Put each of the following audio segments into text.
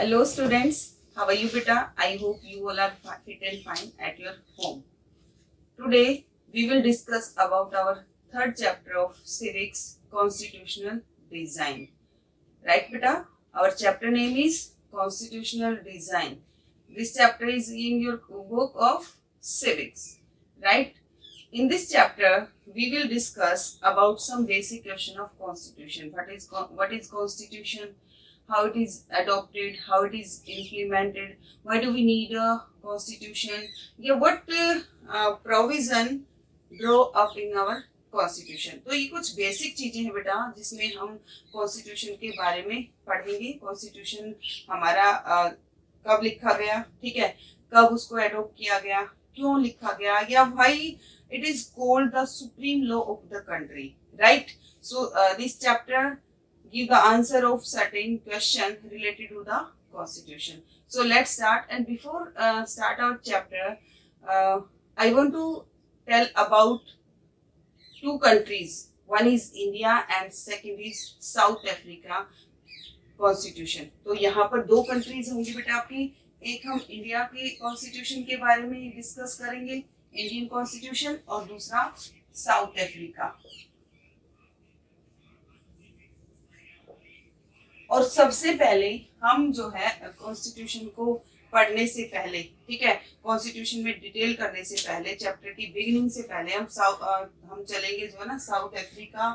Hello students, how are you beta? I hope you all are fit and fine at your home. Today we will discuss about our third chapter of civics constitutional design. Right beta? Our chapter name is constitutional design. This chapter is in your book of civics. Right? In this chapter, we will discuss about some basic question of constitution. What is constitution? How it is adopted? How it is implemented? Why do we need a constitution? Yeah, what provision draw up in our constitution. तो ये कुछ basic चीजें हैं बेटा जिसमें हम constitution के बारे में पढ़ेंगे. कॉन्स्टिट्यूशन हमारा कब लिखा गया, ठीक है, कब उसको एडॉप्ट किया गया, क्यों लिखा गया, या why it is called the supreme law of the country, right? So this chapter give the answer of certain question related to the constitution. So let's start, and before start our chapter, I want to tell about two countries. One is India and second is South Africa constitution. तो यहाँ पर दो countries होंगी बेटा आपकी. एक हम India के कॉन्स्टिट्यूशन के बारे में डिस्कस करेंगे, इंडियन कॉन्स्टिट्यूशन, और दूसरा साउथ अफ्रीका. और सबसे पहले हम जो है कॉन्स्टिट्यूशन को पढ़ने से पहले, ठीक है, कॉन्स्टिट्यूशन में डिटेल करने से पहले, चैप्टर की बिगिनिंग से पहले हम चलेंगे जो है ना साउथ अफ्रीका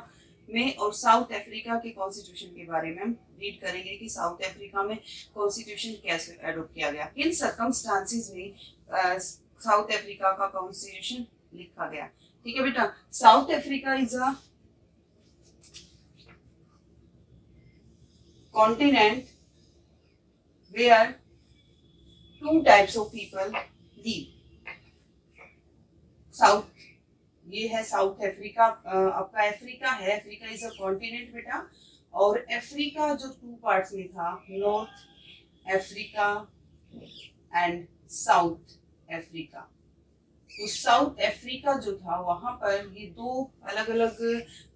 में, और साउथ अफ्रीका के कॉन्स्टिट्यूशन के बारे में हम रीड करेंगे कि साउथ अफ्रीका में कॉन्स्टिट्यूशन कैसे एडॉप्ट किया गया, किन सर्कमस्टांसेस में साउथ अफ्रीका का कॉन्स्टिट्यूशन लिखा गया. ठीक है बेटा. South Africa is a continent where two types of people live. South, ये है साउथ अफ्रीका. आपका अफ्रीका है, अफ्रीका इज अ कॉन्टिनेंट बेटा, और अफ्रीका जो टू पार्ट्स में था, north Africa and south Africa. तो साउथ अफ्रीका जो था वहां पर ये दो अलग अलग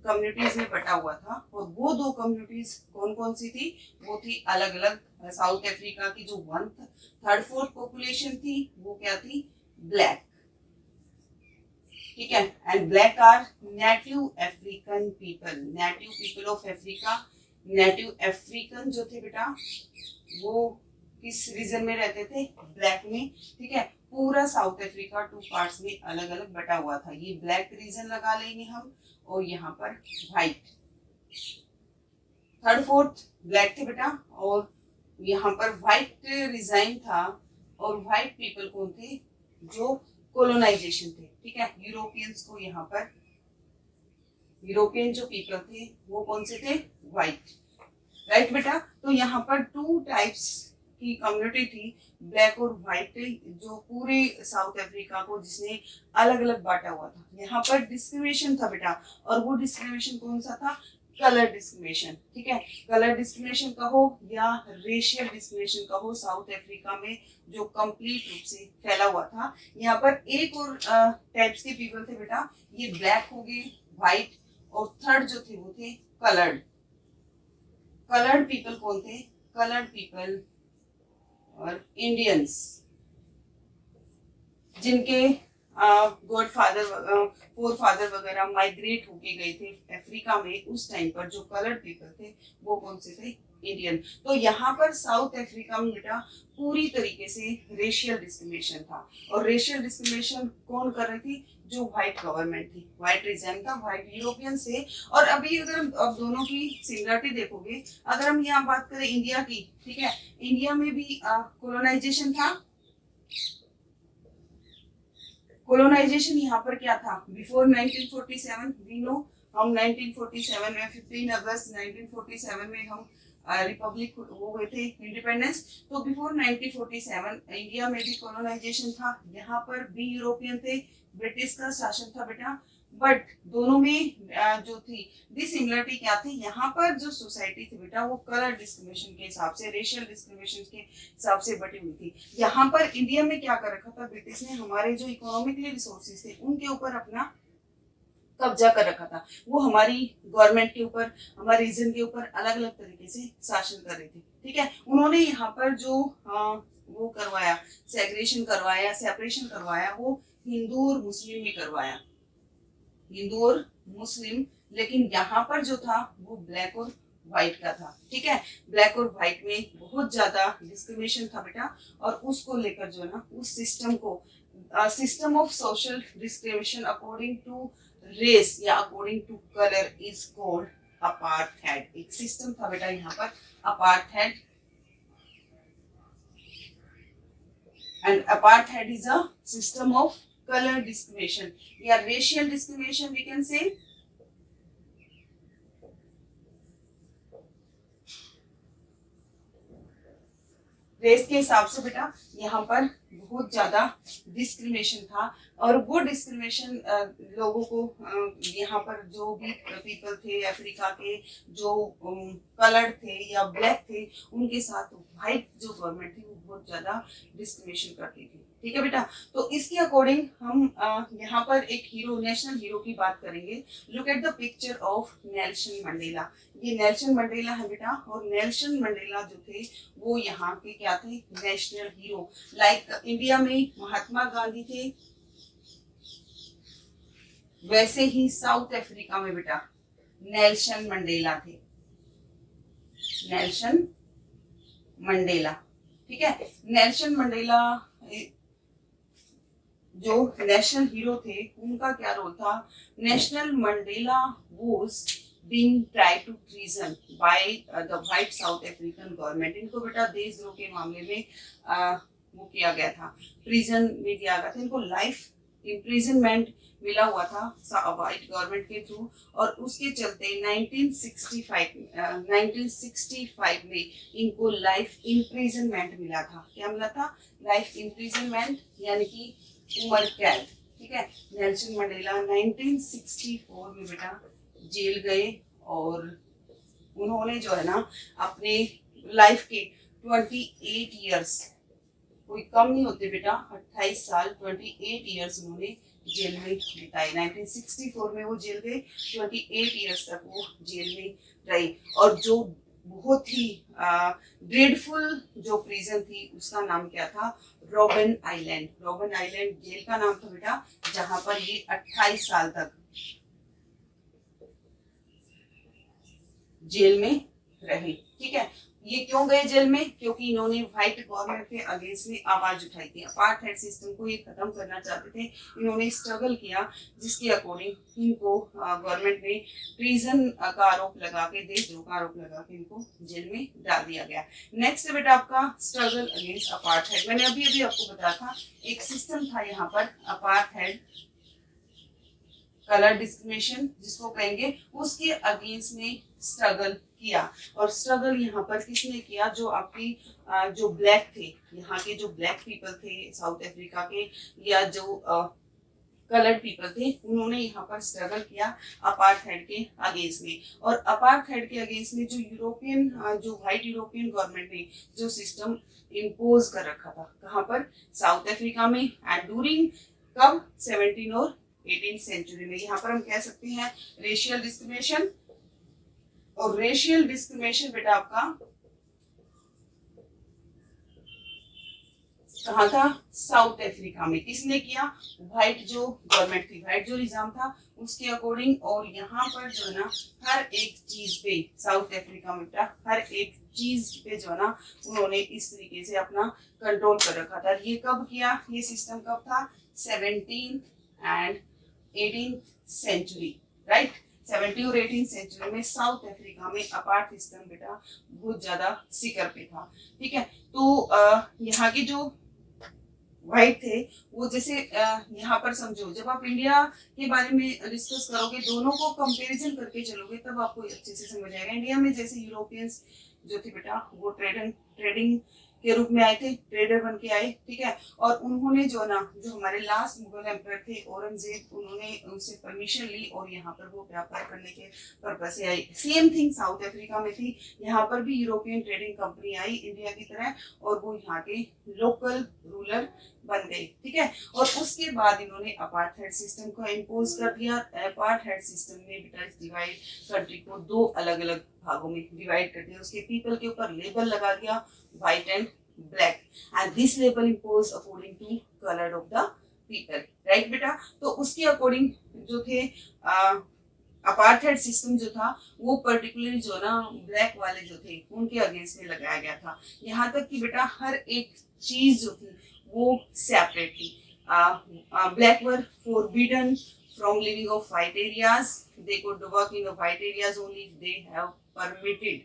कम्युनिटीज में बटा हुआ था, और वो दो कम्युनिटीज कौन कौन सी थी, वो थी अलग अलग. साउथ अफ्रीका की जो 1/3 पॉपुलेशन थी वो क्या थी, ब्लैक, ठीक है, and black are native African people. Native people of Africa, native African जो थे बेटा वो किस रीजन में रहते थे, ब्लैक में. ठीक है, पूरा साउथ अफ्रीका टू पार्ट्स में अलग अलग बटा हुआ था. ये ब्लैक रीजन लगा लेंगे हम, और यहाँ पर व्हाइट. 3/4 ब्लैक थे बेटा, और यहाँ पर व्हाइट रिजाइन था. और व्हाइट पीपल कौन थे, जो कोलोनाइजेशन थे, ठीक है, यूरोपियंस को, यहाँ पर यूरोपियन जो पीपल थे वो कौन से थे, व्हाइट. राइट बेटा. तो यहाँ पर टू टाइप्स की कम्युनिटी थी, ब्लैक और व्हाइट, जो पूरे साउथ अफ्रीका को जिसने अलग अलग बांटा हुआ था. यहाँ पर डिस्क्रिमिनेशन था बेटा, और वो डिस्क्रिमिनेशन कौन सा था, कलर डिस्क्रिमिनेशन. ठीक है, कलर डिस्क्रिमिनेशन कहो या रेशियल डिस्क्रिमिनेशन कहो, साउथ अफ्रीका में जो कंप्लीट रूप से फैला हुआ था. यहाँ पर एक और टाइप्स के पीपल थे बेटा, ये ब्लैक हो गए, व्हाइट, और थर्ड जो थे वो थे कलर्ड. कलर्ड पीपल कौन थे, कलर्ड पीपल और इंडियंस, जिनके गॉड फादर फोर फादर वगैरह माइग्रेट होके गए थे अफ्रीका में उस टाइम पर, जो कलर्ड पीपल थे वो कौन से थे, इंडियन. तो यहाँ पर साउथ अफ्रीका में बेटा पूरी तरीके से रेशियल डिस्क्रिमिनेशन था. और रेशियल डिस्क्रिमिनेशन कौन कर रही थी, जो व्हाइट गवर्नमेंट थी, व्हाइट रीजन था, व्हाइट यूरोपियन से. और अभी अगर अब दोनों की सिमिलरिटी देखोगे, अगर हम यहाँ बात करें इंडिया की, ठीक है, इंडिया में भी कोलोनाइजेशन था. कोलोनाइजेशन यहाँ पर क्या था, बिफोर 1947 वी नो, हम 1947 में 15 अगस्त 1947 में हम रिपब्लिक वो हुए थे, इंडिपेंडेंस. तो बिफोर 1947 इंडिया में भी कोलोनाइजेशन था, यहाँ पर भी यूरोपियन थे, ब्रिटिश का शासन था बेटा. बट दोनों में जो थी डिसिमिलरिटी क्या थी, यहाँ पर जो सोसाइटी थी बेटा वो कलर डिस्क्रिमिनेशन के हिसाब से, रेशियल डिस्क्रिमिनेशन के हिसाब से बटी हुई थी. यहाँ पर इंडिया में क्या कर रखा था ब्रिटिश ने, हमारे जो इकोनॉमिकली रिसोर्सेज थे उनके ऊपर अपना कब्जा कर रखा था. वो हमारी गवर्नमेंट के ऊपर, हमारे रीजन के ऊपर अलग अलग तरीके से शासन कर रहे थे. ठीक है। उन्होंने यहाँ पर जो वो करवाया, सेग्रेगेशन करवाया, सेपरेशन करवाया, वो हिंदू और मुस्लिम में करवाया, हिंदू और मुस्लिम। लेकिन यहाँ पर जो था वो ब्लैक और व्हाइट का था, ठीक है। ब्लैक और व्हाइट में बहुत ज्यादा डिस्क्रिमिनेशन था बेटा, और उसको लेकर जो है ना उस सिस्टम को, system of social discrimination according to race या according to colour is called apartheid. एक सिस्टम था बेटा यहाँ पर apartheid, and apartheid is a system of color discrimination या racial discrimination we can say। Race के हिसाब से बेटा यहाँ पर बहुत ज्यादा डिस्क्रिमिनेशन था, और वो डिस्क्रिमिनेशन लोगों को यहाँ पर जो भी पीपल थे अफ्रीका के, जो कलर्ड थे या ब्लैक थे, उनके साथ व्हाइट जो गवर्नमेंट थी वो बहुत ज्यादा डिस्क्रिमिनेशन करती थी, ठीक है बेटा। तो इसके अकॉर्डिंग हम यहाँ पर एक हीरो, नेशनल हीरो की बात करेंगे। Look at the picture of Nelson Mandela. ये नेल्सन मंडेला है बेटा, और नेल्सन मंडेला जो थे वो यहाँ के क्या थे, नेशनल हीरो। लाइक इंडिया में महात्मा गांधी थे, वैसे ही साउथ अफ्रीका में बेटा नेल्सन मंडेला थे, नेल्सन मंडेला, ठीक है। नेल्सन मंडेला जो नेशनल हीरो थे, उनका क्या रोल था। National Mandela was being tried to treason by the white South African government। इनको बेटा देशद्रोह के मामले में वो किया गया था, प्रिजन में दिया गया था, इनको लाइफ इम्प्रिजनमेंट मिला हुआ था व्हाइट गवर्नमेंट के थ्रू। और उसके चलते 1965 में इनको लाइफ इम्प्रिजनमेंट मिला था। क्या मिला था, लाइफ इम्प्रिजनमेंट, यानी कि उम्र कैद, ठीक है। नेल्सन मंडेला 1964 में बेटा जेल गए, और उन्होंने जो है ना अपने लाइफ के 28 इयर्स, कोई कम नहीं होते बेटा, 28 साल 28 इयर्स उन्होंने जेल में बिताए। 1964 में वो जेल गए, 28 इयर्स तक वो जेल में रहे। और जो बहुत ही ड्रेडफुल जो प्रिजन थी उसका नाम क्या था, Robben Island. Robben Island jail का नाम था बेटा, जहां पर ये 28 साल तक जेल में रहे, ठीक है। ये क्यों गए जेल में, क्योंकि इन्होंने व्हाइट गवर्नमेंट के अगेंस्ट में आवाज उठाई थी, अपार्थाइड सिस्टम को ये खत्म करना चाहते थे। इन्होंने स्ट्रगल किया, जिसके अकॉर्डिंग इनको गवर्नमेंट ने ट्रीजन का आरोप लगा के, देशद्रोह का आरोप लगा के इनको जेल में डाल दिया गया। नेक्स्ट है बेटा आपका स्ट्रगल अगेंस्ट अपार्थाइड। मैंने अभी आपको बताया था एक सिस्टम था यहाँ पर अपार्थाइड, कलर डिस्क्रिमिनेशन जिसको कहेंगे, उसके अगेंस्ट में स्ट्रगल किया। और स्ट्रगल यहाँ पर किसने किया, जो आपकी जो ब्लैक थे, यहाँ के जो ब्लैक पीपल थे साउथ अफ्रीका के, या जो कलर्ड पीपल थे, उन्होंने यहाँ पर स्ट्रगल किया अपार्थाइड के अगेंस्ट में। और अपार्थाइड के अगेंस्ट में जो यूरोपियन, जो व्हाइट यूरोपियन गवर्नमेंट ने जो सिस्टम इम्पोज कर रखा था, कहाँ पर, साउथ अफ्रीका में। एंड ड्यूरिंग कब, 17 और 18 सेंचुरी में। यहाँ पर हम कह सकते हैं रेशियल डिस्क्रिमिनेशन। और रेशियल डिस्क्रिमिनेशन बेटा आपका कहाँ था, साउथ अफ्रीका में। किसने किया, व्हाइट जो गवर्नमेंट थी, व्हाइट जो निजाम था उसके अकॉर्डिंग। और यहाँ पर जो है ना हर एक चीज पे, साउथ अफ्रीका में बेटा हर एक चीज पे जो है ना उन्होंने इस तरीके से अपना कंट्रोल कर रखा था। ये कब किया, ये सिस्टम कब था, 17th and 18th century, right. 17 और 18 सेंचुरी में साउथ अफ्रीका में अपार्ट सिस्टम बेटा बहुत ज्यादा शिखर पे था, ठीक है। तो यहाँ के जो व्हाइट थे वो, जैसे यहाँ पर समझो, जब आप इंडिया के बारे में डिस्कस करोगे, दोनों को कंपैरिजन करके चलोगे, तब आपको अच्छे से समझ आएगा। इंडिया में जैसे यूरोपियंस जो थे बेटा, वो ट्रेडिंग के रूप में आए थे, ट्रेडर बन के आए, ठीक है। और उन्होंने जो ना, जो हमारे लास्ट मुगल एम्पायर थे औरंगजेब, उन्होंने उनसे परमिशन ली और यहाँ पर वो व्यापार करने के पर्पज से आई। सेम थिंग साउथ अफ्रीका में थी, यहाँ पर भी यूरोपियन ट्रेडिंग कंपनी आई इंडिया की तरह, और वो यहाँ के लोकल रूलर बन गई, ठीक है। और उसके बाद इन्होंने अपार्थाइड सिस्टम को इम्पोज कर दिया। अपार्थाइड सिस्टम ने बेटा इस डिवाइड कंट्री को दो अलग अलग भागों में डिवाइड कर दिया। उसके पीपल के ऊपर लेबल लगा दिया white and black, and this label impose according to colour of the people, right बेटा। तो उसके अकॉर्डिंग जो थे अपार्थाइड सिस्टम जो था वो पर्टिकुलरली जो ना ब्लैक वाले जो थे उनके अगेंस्ट में लगाया गया था। यहाँ तक कि बेटा हर एक चीज जो थी वो सेपरेट थी। Black were forbidden from living of white areas. They could work in the white areas only if they have permitted.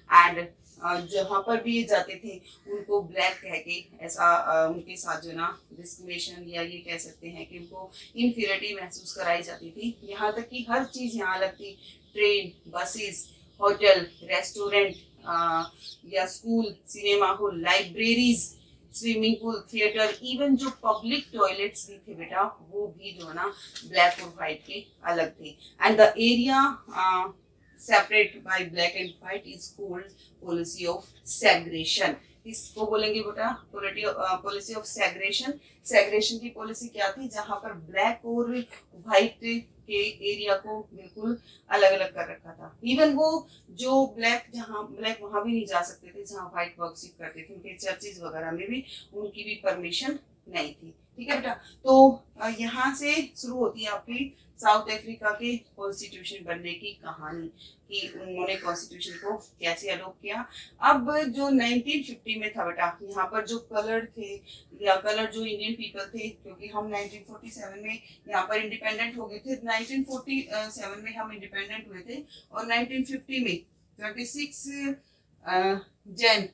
And जहाँ पर भी ये जाते थे उनको ब्लैक कह के ऐसा उनके साथ जो ना डिस्क्रिमिनेशन या ये कह सकते हैं कि उनको इनफीरियरिटी महसूस कराई जाती थी। यहाँ तक कि हर चीज यहाँ अलग थी। ट्रेन, बसेस, होटल, रेस्टोरेंट या school, cinema hall, libraries, swimming pool, theatre, even जो पब्लिक टॉयलेट्स भी थे बेटा वो भी जो है ना ब्लैक और व्हाइट के अलग थे। And the area separate by black and white is called policy of segregation. इसको बोलेंगे बेटा पॉलिसी ऑफ सेग्रेशन। सेग्रेशन की पॉलिसी क्या थी? जहां पर ब्लैक और व्हाइट के एरिया को बिल्कुल अलग अलग कर रखा था। इवन वो जो ब्लैक जहाँ ब्लैक वहां भी नहीं जा सकते थे जहाँ व्हाइट वर्कशिप करते थे, उनके चर्चेज वगैरह में भी उनकी भी परमिशन नहीं थी, ठीक है बेटा। तो यहाँ से शुरू होती है आपकी साउथ अफ्रीका के कॉन्स्टिट्यूशन बनने की कहानी कि उन्होंने कॉन्स्टिट्यूशन को कैसे अडॉप्ट किया। अब जो 1950 में था बेटा, यहाँ पर जो कलर थे या कलर जो इंडियन पीपल थे, क्योंकि हम 1947 में यहाँ पर इंडिपेंडेंट हो गए थे, 1947 में हम इंडिपेंडेंट हुए थे और 1950 में 26 जन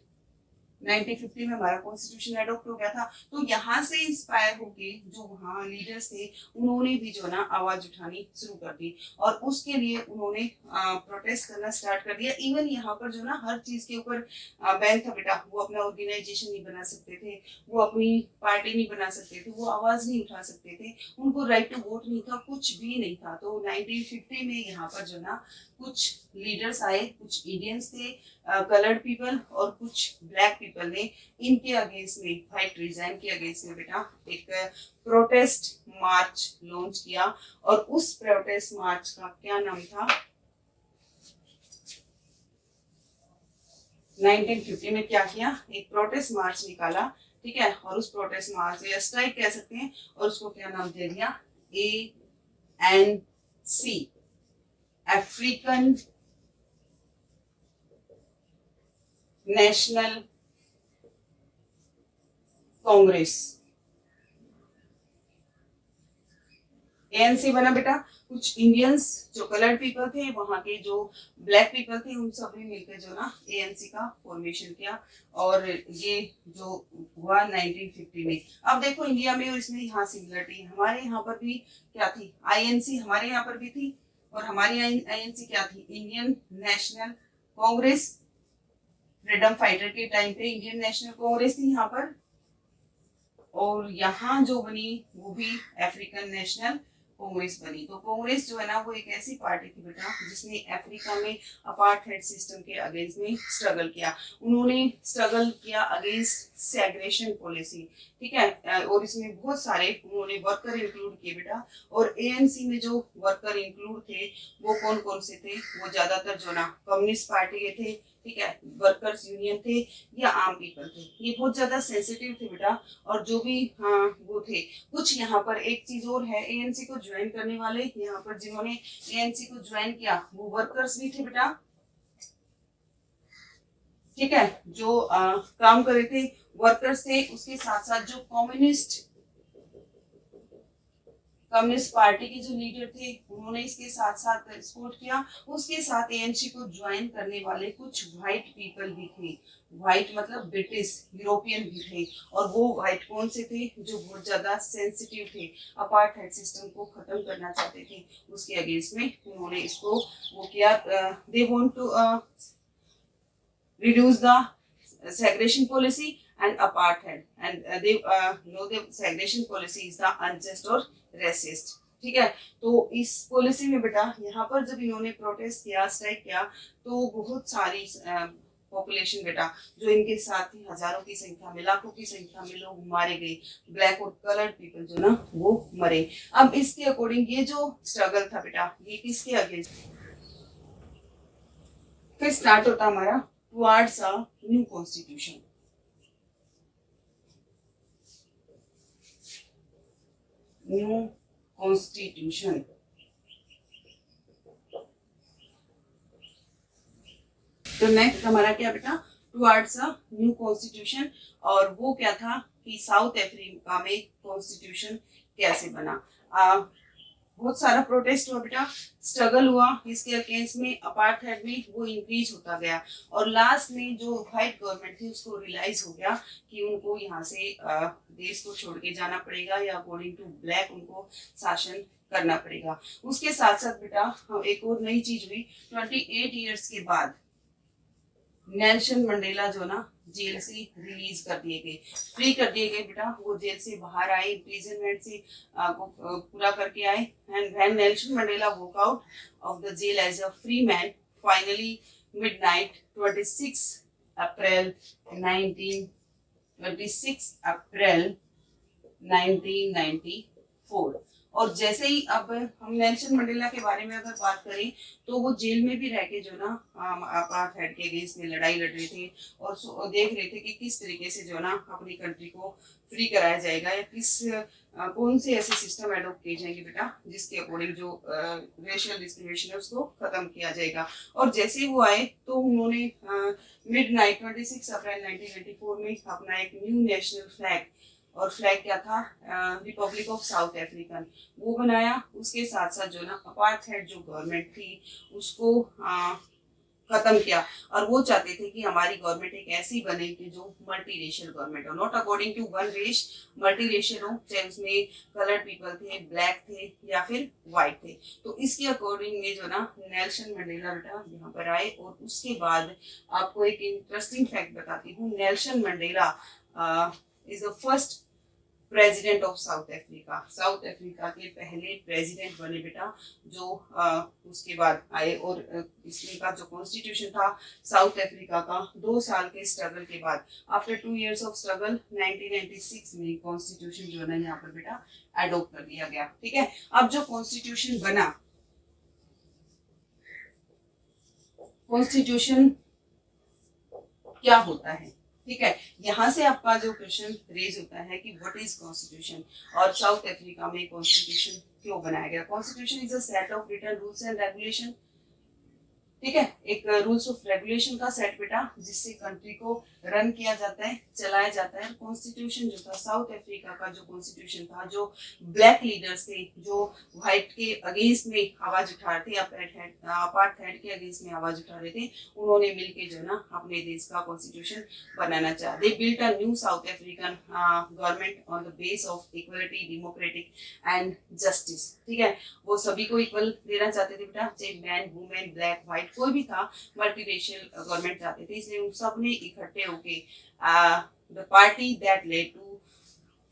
1950 में हमारा कॉन्स्टिट्यूशन अडॉप्ट हो गया था। तो यहाँ से इंस्पायर होके जो वहाँ लीडर्स थे उन्होंने भी जो ना आवाज उठानी शुरू कर दी और उसके लिए उन्होंने प्रोटेस्ट करना स्टार्ट कर दिया। इवन यहाँ पर जो ना हर चीज के ऊपर बैन था बेटा। वो अपना ऑर्गेनाइजेशन नहीं बना सकते थे, वो अपनी पार्टी नहीं बना सकते थे, वो आवाज नहीं उठा सकते थे, उनको राइट टू वोट नहीं था, कुछ भी नहीं था। तो 1950 में यहाँ पर जो ना कुछ लीडर्स आए, कुछ इंडियंस थे, कलर्ड पीपल और कुछ ब्लैक पीपल ने इनके अगेंस्ट में, व्हाइट रिजाइन के अगेंस्ट में बेटा एक प्रोटेस्ट मार्च लॉन्च किया। और उस प्रोटेस्ट मार्च का क्या नाम था? 1950 में क्या किया? एक प्रोटेस्ट मार्च निकाला, ठीक है। और उस प्रोटेस्ट मार्च या स्ट्राइक कह सकते हैं, और उसको क्या नाम दे दिया? ANC, African national Congress. ANC बना बेटा। कुछ इंडियंस जो कलर्ड पीपल थे, वहां के जो ब्लैक पीपल थे, उन सभी मिलकर जो ना ANC का फॉर्मेशन किया। और ये जो हुआ 1950 में। अब देखो इंडिया में और इसमें यहाँ सिमिलरिटी, हमारे यहाँ पर भी क्या थी? INC हमारे यहाँ पर भी थी। और हमारी INC क्या थी? Indian national Congress. Freedom fighter के टाइम पे इंडियन नेशनल कांग्रेस थी यहाँ पर। और यहाँ जो बनी वो भी अफ्रीकन नेशनल कांग्रेस बनी। तो कांग्रेस जो है ना वो एक ऐसी पार्टी थी बेटा जिसने अफ्रीका में अपार्थाइड सिस्टम के अगेंस्ट में स्ट्रगल किया। उन्होंने स्ट्रगल किया अगेंस्ट सेग्रेशन पॉलिसी, ठीक है। और इसमें बहुत सारे उन्होंने वर्कर इंक्लूड किए बेटा। और ANC में जो वर्कर इंक्लूड थे वो कौन कौन से थे? वो ज्यादातर जो ना कम्युनिस्ट पार्टी के थे, ठीक है, वर्कर्स यूनियन थे या आम पीपल थे। ये बहुत ज्यादा सेंसिटिव थे बेटा। और जो भी वो थे कुछ यहाँ पर एक चीज और है, ANC को ज्वाइन करने वाले यहाँ पर जिन्होंने ANC को ज्वाइन किया वो वर्कर्स भी थे बेटा, ठीक है। जो काम कर रहे थे वर्कर्स थे। उसके साथ साथ जो कम्युनिस्ट पार्टी के जो लीडर थे उन्होंने इसके साथ साथ सपोर्ट किया। उसके साथ ANC को ज्वाइन करने वाले कुछ व्हाइट पीपल भी थे। व्हाइट मतलब ब्रिटिश यूरोपियन भी थे। और वो व्हाइट कौन से थे? जो बहुत ज्यादा सेंसिटिव थे, अपार्थाइड सिस्टम को खत्म करना चाहते थे। उसके अगेंस्ट में उन्होंने इसको वो किया। They want to reduce the segregation policy and apartheid, and they know the segregation policy is the unjust or racist, ठीक है। तो इस पॉलिसी में बेटा यहाँ पर जब इन्होंने प्रोटेस्ट किया, स्ट्राइक किया, तो बहुत सारी पॉपुलेशन बेटा, जो इनके साथ ही हजारों की संख्या में, लाखों की संख्या में लोग मारे गए, ब्लैक और कलर्ड पीपल जो ना वो मरे। अब इसके अकॉर्डिंग ये जो स्ट्रगल था बेटा, ये किसके अगेंस्ट, फिर स्टार्ट होता हमारा towards a new constitution. New constitution, तो नेक्स्ट हमारा क्या बेटा, टुवर्ड्स अ न्यू कॉन्स्टिट्यूशन। और वो क्या था कि साउथ अफ्रीका में कॉन्स्टिट्यूशन कैसे बना। बहुत सारा प्रोटेस्ट हुआ बेटा, स्ट्रगल हुआ इसके अगेंस्ट में, अपार्थाइड में वो इंक्रीज होता गया और लास्ट में जो व्हाइट गवर्नमेंट थी उसको रियलाइज हो गया कि उनको यहाँ से देश को छोड़ के जाना पड़ेगा या अकॉर्डिंग टू ब्लैक उनको शासन करना पड़ेगा। उसके साथ साथ बेटा एक और नई चीज हुई, 28 ईयर्स के बाद नेल्सन मंडेला जो ना जेल से रिलीज कर दिए गए, फ्री कर दिए गए बेटा। वो जेल से बाहर आए, इम्प्रिजनमेंट से पूरा करके आए, and when Nelson Mandela walk out of the jail as a free man, finally midnight 26 April 1994। और जैसे ही अब हम नेल्सन मंडेला के बारे में अगर बात करें तो वो जेल में भी रह के जो ना अपार्थाइड के अगेंस्ट में लड़ाई लड़ रहे थे और देख रहे थे कि किस तरीके से जो ना अपनी कंट्री को फ्री कराया जाएगा या कौन से ऐसे सिस्टम एडॉप्ट किए जाएंगे बेटा जिसके अकॉर्डिंग जो रेशियल डिस्क्रिमिनेशन है उसको खत्म किया जाएगा। और जैसे ही वो आए तो उन्होंने मिडनाइट 26 अप्रैल 1994 में अपना एक न्यू नेशनल फ्लैग, और फ्लैग क्या था, रिपब्लिक ऑफ साउथ अफ्रीकन, वो बनाया। उसके साथ साथ जो ना अपार्थाइड जो गवर्नमेंट थी उसको खत्म किया, और वो चाहते थे कि हमारी गवर्नमेंट एक ऐसी बने कि जो मल्टी रेशियल गवर्नमेंट हो, not according to one race, multi racial हो, चाहे उसमें कलर्ड पीपल थे, ब्लैक थे या फिर व्हाइट थे। तो इसके अकॉर्डिंग में जो ना नेल्सन मंडेला बेटा यहाँ पर आए। और उसके बाद आपको एक इंटरेस्टिंग फैक्ट बताती हूँ, Nelson Mandela is the first president of south Africa, south Africa के पहले प्रेसिडेंट बने बेटा जो उसके बाद आए। और इसका जो कॉन्स्टिट्यूशन था साउथ अफ्रीका का, 2 साल के स्ट्रगल के बाद, आफ्टर 2 years ऑफ स्ट्रगल 1996 में कॉन्स्टिट्यूशन जो है यहाँ पर बेटा एडॉप्ट कर दिया गया। ठीक है, अब जो कॉन्स्टिट्यूशन बना, कॉन्स्टिट्यूशन क्या होता है, ठीक है, यहाँ से आपका जो क्वेश्चन रेज होता है कि व्हाट इज कॉन्स्टिट्यूशन और साउथ अफ्रीका में कॉन्स्टिट्यूशन क्यों बनाया गया। Constitution is a set of written rules and regulation, ठीक है, एक रूल्स ऑफ रेगुलेशन का सेट बेटा जिससे कंट्री को रन किया जाता है, चलाया जाता है। कॉन्स्टिट्यूशन जो था साउथ अफ्रीका का, जो कॉन्स्टिट्यूशन था, जो ब्लैक लीडर्स थे जो व्हाइट के अगेंस्ट में आवाज उठा रहे थे, अपार्थाइड के अगेंस्ट में आवाज उठा रहे थे, उन्होंने मिलके जो ना अपने देश का कॉन्स्टिट्यूशन बनाना चाहा। They built a new south African government on the base of equality, democratic and justice. ठीक है, वो सभी को इक्वल देना चाहते थे बेटा, चाहे मैन, वुमेन, ब्लैक, व्हाइट कोई भी था, मल्टीरेशियल गवर्नमेंट चाहते थे। इसलिए उन सब ने इकट्ठे होके the party that led to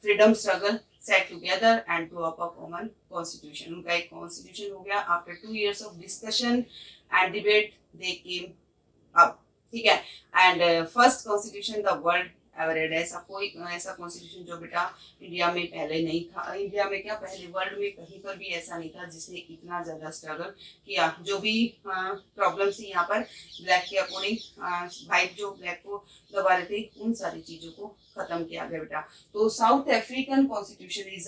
freedom struggle set together and to up a common constitution. उनका एक कॉन्स्टिट्यूशन हो गया। After 2 years of discussion and debate they came up, ठीक है, and first constitution the world ever had. ऐसा constitution जो बेटा India में पहले नहीं था, इंडिया में क्या पहले वर्ल्ड में कहीं पर भी ऐसा नहीं था जिसने इतना ज्यादा स्ट्रगल किया। जो भी प्रॉब्लम्स थी यहाँ पर ब्लैक के अकॉर्डिंग, व्हाइट जो ब्लैक को दबा रहे थे, उन सारी चीजों को खत्म किया गया बेटा। तो south African constitution is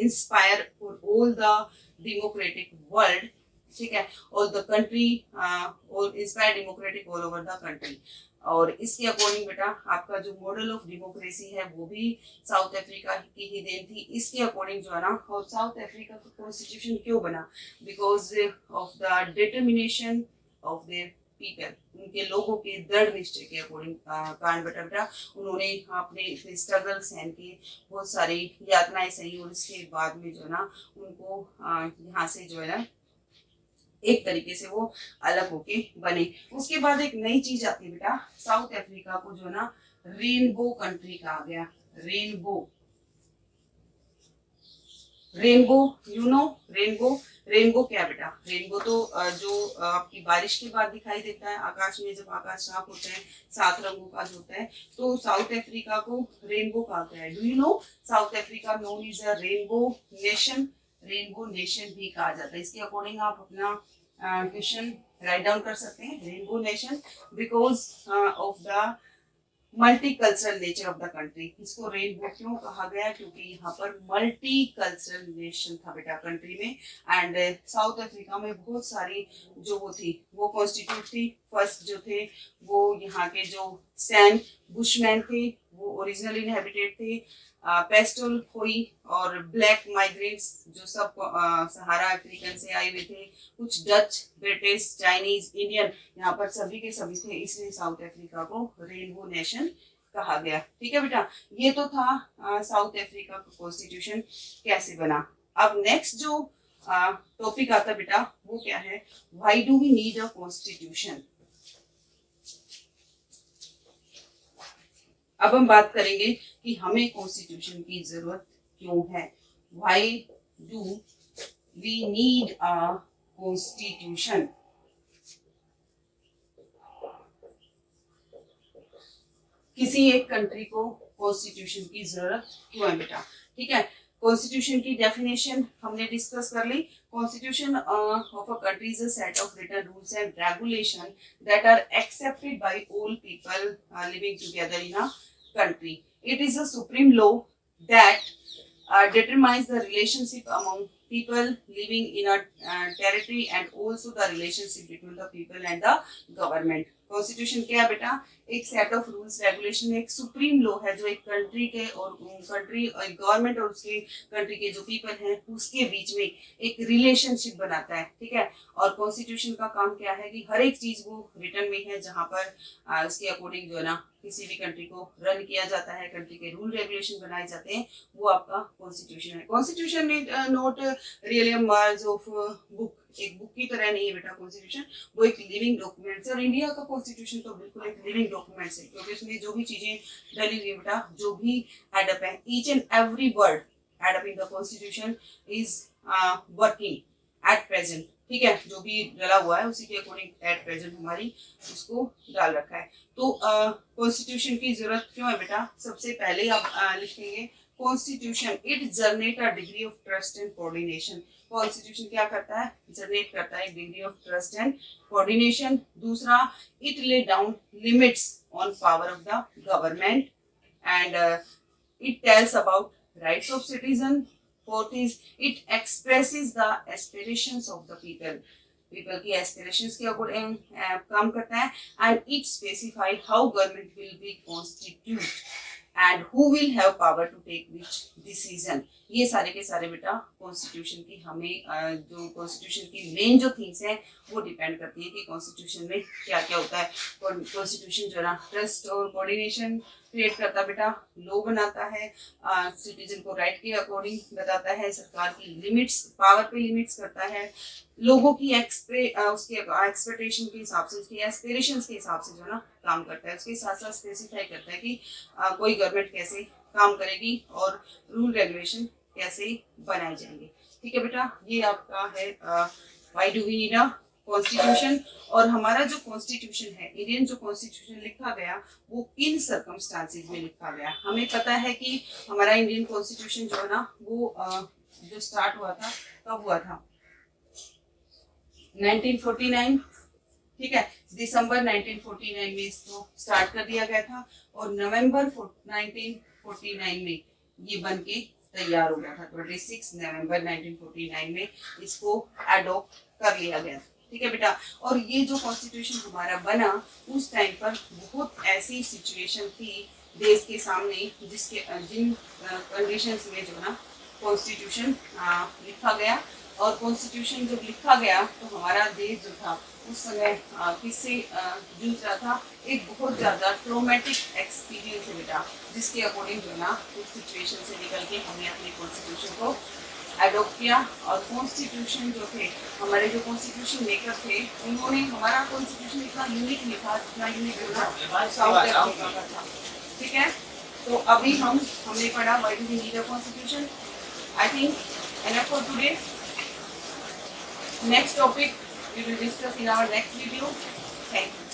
inspire for all the democratic world, ठीक है, और द कंट्री और inspire democratic all over the country. और इसके अकॉर्डिंग बेटा आपका जो मॉडल ऑफ डेमोक्रेसी है वो भी साउथ अफ्रीका की ही देन थी। इसके अकॉर्डिंग जो है ना, और साउथ अफ्रीका का कॉन्स्टिट्यूशन क्यों बना, because of the determination of their people, उनके लोगों के दृढ़ निश्चय के अकॉर्डिंग कारण बेटा उन्होंने अपने स्ट्रगल सहन के बहुत सारी यातनाएं सही, और इसके बाद में जो है ना उनको यहाँ से जो है ना एक तरीके से वो अलग होके बने। उसके बाद एक नई चीज आती है बेटा, साउथ अफ्रीका को जो ना रेनबो कंट्री कहा गया। Rainbow rainbow, you know rainbow, rainbow क्या बेटा? रेनबो तो जो आपकी बारिश के बाद दिखाई देता है आकाश में, जब आकाश साफ होता है, 7 रंगों का जो होता है। तो साउथ अफ्रीका को रेनबो कहा गया है। Do you know south Africa known is a rainbow nation? Rainbow nation भी कहा जाता है। इसके अकॉर्डिंग आप अपना क्वेश्चन राइट डाउन कर सकते हैं। Rainbow nation because of the multi cultural nature of the country. इसको रेनबो क्यों कहा गया? क्योंकि यहाँ पर मल्टी कल्चरल नेशन था बेटा कंट्री में। एंड साउथ अफ्रीका में बहुत सारी जो वो थी वो कॉन्स्टिट्यूट थी। फर्स्ट जो थे वो यहाँ के जो सैन बुशमैन थे वो ओरिजिनल इनहेबिटेड थे। पेस्टल खोई और ब्लैक माइग्रेंट्स जो सब सहारा अफ्रीकन से आए हुए थे। कुछ डच, ब्रिटिश, चाइनीज, इंडियन, यहाँ पर सभी के सभी थे। इसलिए साउथ अफ्रीका को रेनबो नेशन कहा गया। ठीक है बेटा, ये तो था साउथ अफ्रीका का कॉन्स्टिट्यूशन कैसे बना। अब नेक्स्ट जो टॉपिक आता बेटा वो क्या है? Why do we need a constitution. अब हम बात करेंगे कि हमें कॉन्स्टिट्यूशन की जरूरत क्यों है। Why do we need a constitution. किसी एक कंट्री को कॉन्स्टिट्यूशन की जरूरत क्यों है बेटा? ठीक है, कॉन्स्टिट्यूशन की डेफिनेशन हमने डिस्कस कर ली। Constitution of a country is a set of written rules and regulation that are accepted by all people living together in a country. It is a supreme law that determines the relationship among people living in a territory and also the relationship between the people and the government. Constitution क्या है बेटा? एक set of rules regulation, एक supreme law है जो एक country के और कंट्री गवर्नमेंट और उसके कंट्री के जो पीपल हैं उसके बीच में एक रिलेशनशिप बनाता है। ठीक है, और कॉन्स्टिट्यूशन का काम क्या है कि हर एक चीज वो रिटर्न में है जहां पर उसके अकॉर्डिंग जो है ना किसी भी कंट्री को रन किया जाता है, कंट्री के रूल रेगुलेशन बनाए जाते हैं, वो आपका कॉन्स्टिट्यूशन है। कॉन्स्टिट्यूशन में not really a Marge of book, एक बुक की तरह नहीं है बेटा कॉन्स्टिट्यूशन, वो एक लिविंग डॉक्यूमेंट है। और इंडिया का कॉन्स्टिट्यूशन तो बिल्कुल एक लिविंग डॉक्यूमेंट है, क्योंकि उसमें जो भी चीजें डली हुई है बेटा, जो भी एडअप है, each and every word add up in the constitution is working at present. ठीक है, जो भी डला हुआ है उसी के अकॉर्डिंग एट प्रेजेंट हमारी उसको डाल रखा है। तो कॉन्स्टिट्यूशन की जरूरत क्यों है बेटा? सबसे पहले आप लिखेंगे constitution it generate a degree of trust and coordination. Constitution क्या करता है? जनरेट करता है degree of trust and coordination. दूसरा, it lay down limits on power of the government and it tells about rights of citizen. Fourth is it expresses the aspirations of the people. People की aspirations के according काम करता है। And it specify how government will be constituted and who will have power to take which decision. ये सारे के सारे बेटा कॉन्स्टिट्यूशन की हमें जो कॉन्स्टिट्यूशन की मेन जो थिंग्स हैं वो डिपेंड करती है कि कॉन्स्टिट्यूशन में क्या क्या होता है। कॉन्स्टिट्यूशन जो है ना ट्रस्ट और कोऑर्डिनेशन क्रिएट करता है बेटा, लॉ बनाता है, सिटीजन को राइट के अकॉर्डिंग बताता है, सरकार की लिमिट्स, पावर पे लिमिट्स करता है, लोगों की उसके एक्सपेक्टेशन के हिसाब से, उसके एस्पिरेशंस के हिसाब से जो है ना काम करता है। उसके साथ साथ स्पेसिफाई करता है कि कोई गवर्नमेंट कैसे काम करेगी और रूल रेगुलेशन कैसे बनाए जाएंगे। ठीक है बेटा, ये आपका है why do we need a constitution. और हमारा जो कॉन्स्टिट्यूशन है, इंडियन जो कॉन्स्टिट्यूशन लिखा गया वो किन सर्कमस्टांसेस में लिखा गया? हमें पता है कि हमारा इंडियन कॉन्स्टिट्यूशन जो है ना वो जो स्टार्ट हुआ था कब हुआ था? 1949। ठीक है, दिसंबर 1949 में इसको स्टार्ट कर दिया गया था और नवंबर 1949 में ये बन के तैयार हो गया था। 26 नवंबर 1949 में इसको एडॉप्ट कर लिया गया था। ठीक है बेटा, और ये जो कॉन्स्टिट्यूशन हमारा बना उस टाइम पर बहुत ऐसी सिचुएशन थी देश के सामने जिसके जिन कंडीशंस में जो ना कॉन्स्टिट्यूशन लिखा गया। और कॉन्स्टिट्यूशन जब लिखा गया तो हमारा देश जो था उस समय किससे जूझ रहा था? एक बहुत ज़्यादा ट्रोमेटिक एक्सपीरियंस है बेटा, जिसके अकॉर्डिंग जो है ना उस सिचुएशन से निकल के हमने अपने कॉन्स्टिट्यूशन को एडॉप्ट किया। और कॉन्स्टिट्यूशन जो थे, हमारे जो कॉन्स्टिट्यूशन मेकर थे, उन्होंने हमारा कॉन्स्टिट्यूशन इतना यूनिक लिखा, जितना यूनिक साउथ अफ्रीका का था। ठीक है, तो अभी हमने पढ़ा why do we need a constitution. I think enough for today. Next topic we will discuss in our next video. Thank you.